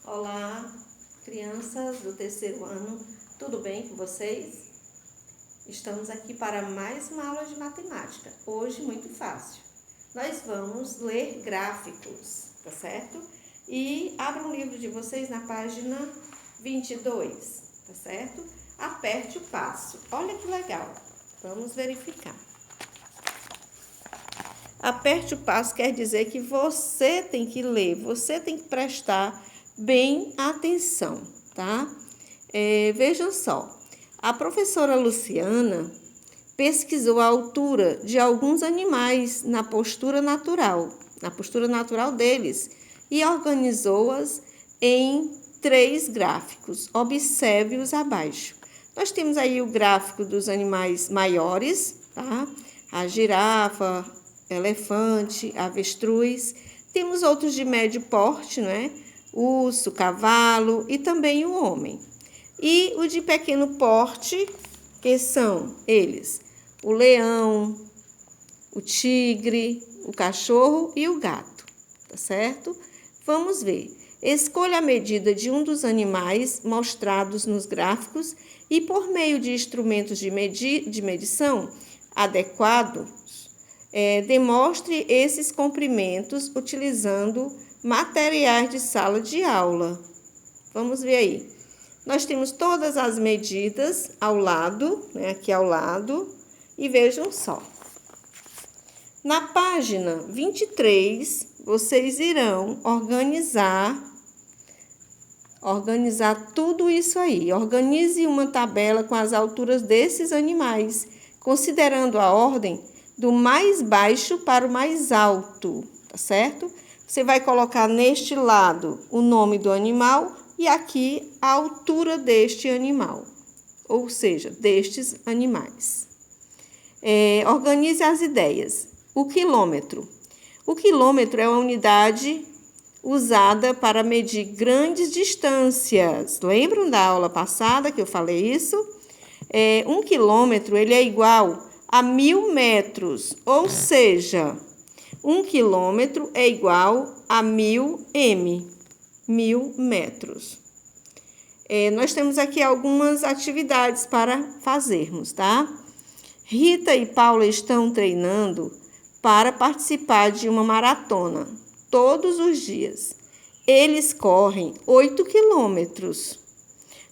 Olá, crianças do terceiro ano, tudo bem com vocês? Estamos aqui para mais uma aula de matemática, hoje muito fácil. Nós vamos ler gráficos, tá certo? E abra um livro de vocês na página 22, tá certo? Aperte o passo, olha que legal, vamos verificar. Aperte o passo quer dizer que você tem que ler, você tem que prestar bem atenção, tá? Vejam só, a professora Luciana pesquisou a altura de alguns animais na postura natural deles, e organizou-as em 3 gráficos. Observe-os abaixo. Nós temos aí o gráfico dos animais maiores, tá? A girafa, elefante, avestruz. Temos outros de médio porte, né? Urso, cavalo e também o homem. E o de pequeno porte, que são eles: o leão, o tigre, o cachorro e o gato, tá certo? Vamos ver. Escolha a medida de um dos animais mostrados nos gráficos e, por meio de instrumentos de medição adequados, demonstre esses comprimentos utilizando materiais de sala de aula. Vamos ver aí. Nós temos todas as medidas ao lado, né, aqui ao lado, e vejam só. Na página 23, vocês irão organizar tudo isso aí. Organize uma tabela com as alturas desses animais, considerando a ordem do mais baixo para o mais alto, tá certo? Você vai colocar neste lado o nome do animal e aqui a altura deste animal, ou seja, destes animais. Organize as ideias. O quilômetro. O quilômetro é uma unidade usada para medir grandes distâncias. Lembram da aula passada que eu falei isso? Um quilômetro ele é igual a 1000 metros, ou seja, 1 quilômetro é igual a 1000 m, 1000 metros. Nós temos aqui algumas atividades para fazermos, tá? Rita e Paula estão treinando para participar de uma maratona todos os dias. Eles correm 8 quilômetros.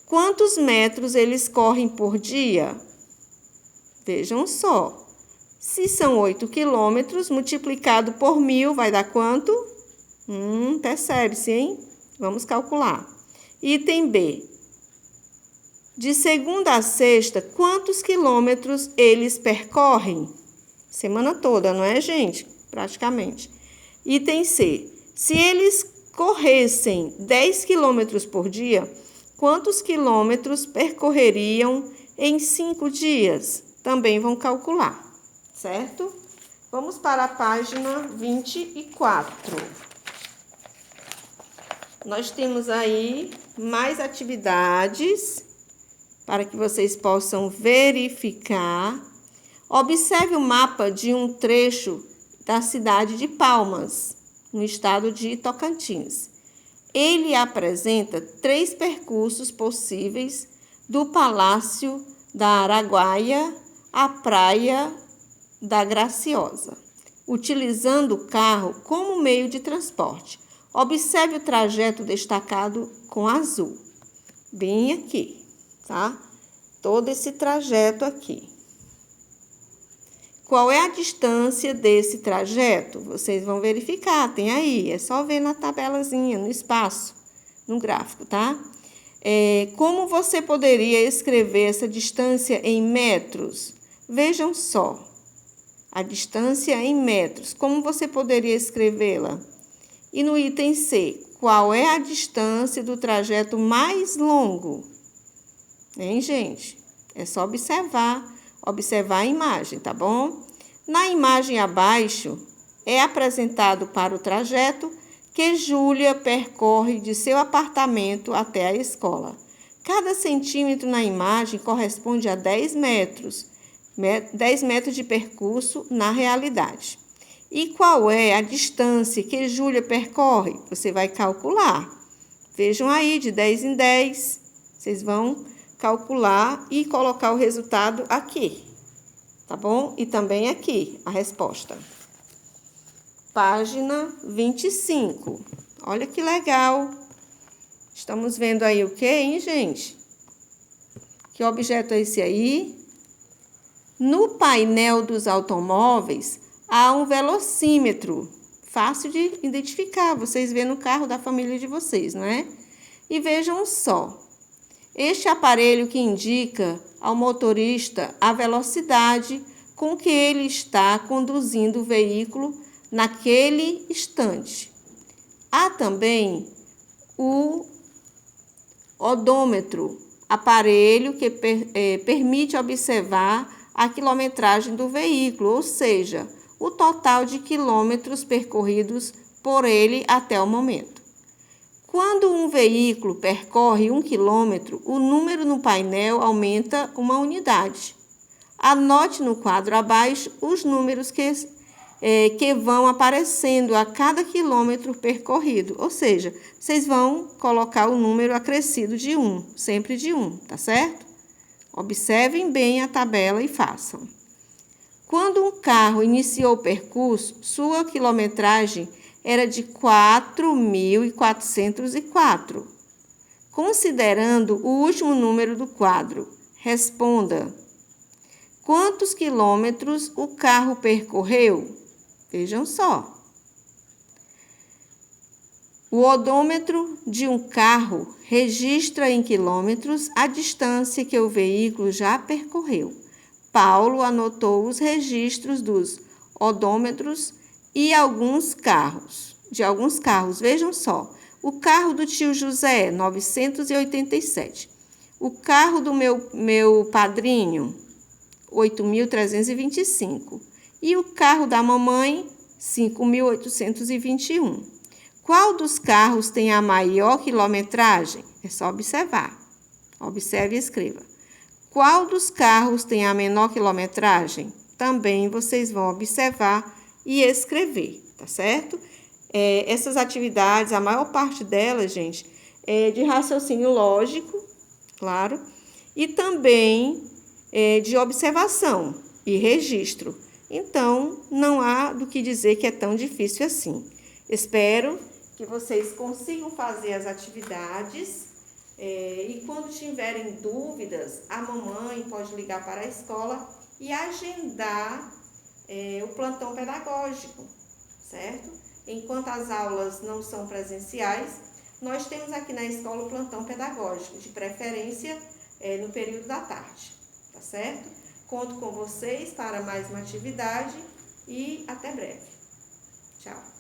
Quantos metros eles correm por dia? Vejam só. Se são 8 quilômetros, multiplicado por 1000, vai dar quanto? Percebe-se, hein? Vamos calcular. Item B. De segunda a sexta, quantos quilômetros eles percorrem? Semana toda, não é, gente? Praticamente. Item C. Se eles corressem 10 quilômetros por dia, quantos quilômetros percorreriam em 5 dias? Também vão calcular, certo? Vamos para a página 24. Nós temos aí mais atividades para que vocês possam verificar. Observe o mapa de um trecho da cidade de Palmas, no estado de Tocantins. Ele apresenta 3 percursos possíveis do Palácio da Araguaia à Praia da Graciosa, utilizando o carro como meio de transporte. Observe o trajeto destacado com azul, bem aqui, tá? Todo esse trajeto aqui. Qual é a distância desse trajeto? Vocês vão verificar, tem aí, é só ver na tabelazinha, no espaço, no gráfico, tá? Como você poderia escrever essa distância em metros? Vejam só, a distância em metros, como você poderia escrevê-la? E no item C, qual é a distância do trajeto mais longo? Hein, gente? É só observar a imagem, tá bom? Na imagem abaixo, é apresentado para o trajeto que Júlia percorre de seu apartamento até a escola. Cada centímetro na imagem corresponde a 10 metros. 10 metros de percurso na realidade. E qual é a distância que Júlia percorre? Você vai calcular. Vejam aí, de 10 em 10. Vocês vão calcular e colocar o resultado aqui, tá bom? E também aqui, a resposta. Página 25. Olha que legal. Estamos vendo aí o quê, hein, gente? Que objeto é esse aí? No painel dos automóveis, há um velocímetro. Fácil de identificar. Vocês vêem no carro da família de vocês, não é? E vejam só. Este aparelho que indica ao motorista a velocidade com que ele está conduzindo o veículo naquele instante. Há também o odômetro, aparelho que permite observar a quilometragem do veículo, ou seja, o total de quilômetros percorridos por ele até o momento. Quando um veículo percorre 1 quilômetro, o número no painel aumenta uma unidade. Anote no quadro abaixo os números que vão aparecendo a cada quilômetro percorrido. Ou seja, vocês vão colocar o número acrescido de 1, sempre de 1, tá certo? Observem bem a tabela e façam. Quando um carro iniciou o percurso, sua quilometragem era de 4.404. Considerando o último número do quadro, responda: quantos quilômetros o carro percorreu? Vejam só. O odômetro de um carro registra em quilômetros a distância que o veículo já percorreu. Paulo anotou os registros dos odômetros e de alguns carros. Vejam só. O carro do tio José, 987. O carro do meu padrinho, 8.325. E o carro da mamãe, 5.821. Qual dos carros tem a maior quilometragem? É só observar. Observe e escreva. Qual dos carros tem a menor quilometragem? Também vocês vão observar e escrever, tá certo? Essas atividades, a maior parte delas, gente, é de raciocínio lógico, claro, e também de observação e registro. Então, não há do que dizer que é tão difícil assim. Espero que vocês consigam fazer as atividades e quando tiverem dúvidas, a mamãe pode ligar para a escola e agendar o plantão pedagógico, certo? Enquanto as aulas não são presenciais, nós temos aqui na escola o plantão pedagógico, de preferência no período da tarde, tá certo? Conto com vocês para mais uma atividade e até breve. Tchau!